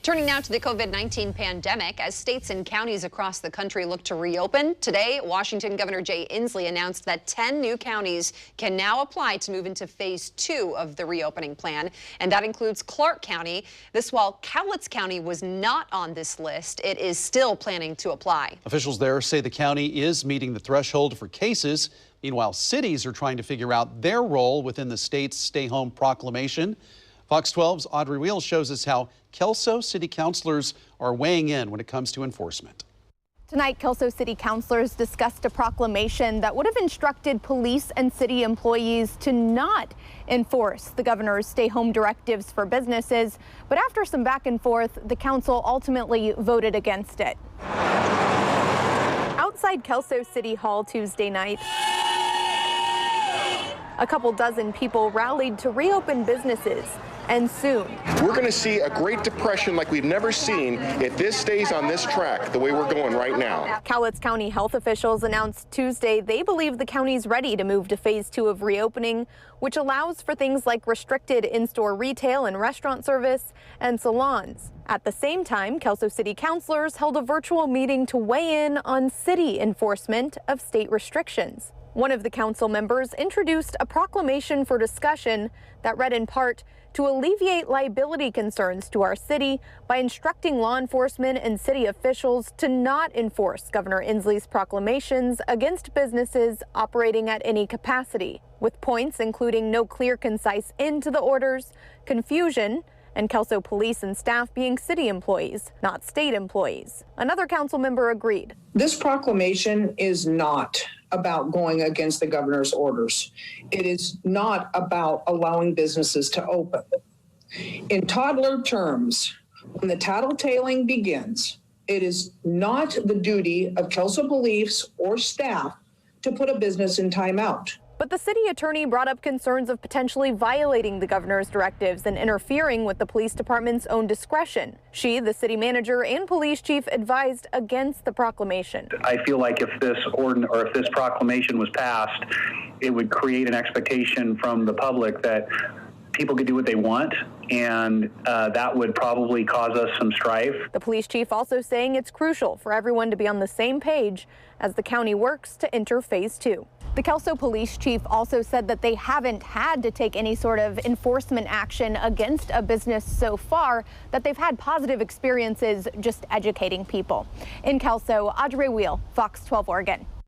Turning now to the COVID-19 pandemic, as states and counties across the country look to reopen, today, Washington Governor Jay Inslee announced that 10 new counties can now apply to move into phase 2 of the reopening plan, and that includes Clark County. This while Cowlitz County was not on this list, it is still planning to apply. Officials there say the county is meeting the threshold for cases. Meanwhile, cities are trying to figure out their role within the state's stay-home proclamation. Fox 12's Audrey WEIL shows us how Kelso city councilors are weighing in when it comes to enforcement. Tonight, Kelso city councilors discussed a proclamation that would have instructed police and city employees to not enforce the governor's stay-home directives for businesses. But after some back and forth, the council ultimately voted against it. Outside Kelso City Hall Tuesday night, a couple dozen people rallied to reopen businesses, and soon. We're going to see a Great Depression like we've never seen if this stays on this track the way we're going right now. Cowlitz County health officials announced Tuesday they believe the county's ready to move to phase 2 of reopening, which allows for things like restricted in-store retail and restaurant service and salons. At the same time, Kelso city councilors held a virtual meeting to weigh in on city enforcement of state restrictions. One of the council members introduced a proclamation for discussion that read in part, to alleviate liability concerns to our city by instructing law enforcement and city officials to not enforce Governor Inslee's proclamations against businesses operating at any capacity, with points including no clear, concise end to the orders, confusion, and Kelso police and staff being city employees, not state employees. Another council member agreed. This proclamation is not about going against the governor's orders. It is not about allowing businesses to open. In toddler terms, when the tattletaling begins, it is not the duty of Kelso police or staff to put a business in timeout. But the city attorney brought up concerns of potentially violating the governor's directives and interfering with the police department's own discretion. She, the city manager, and police chief advised against the proclamation. I feel like if this proclamation was passed, it would create an expectation from the public that people could do what they want, and that would probably cause us some strife. The police chief also saying it's crucial for everyone to be on the same page as the county works to enter phase 2. The Kelso police chief also said that they haven't had to take any sort of enforcement action against a business so far, that they've had positive experiences just educating people. In Kelso, Audrey WEIL, Fox 12 Oregon.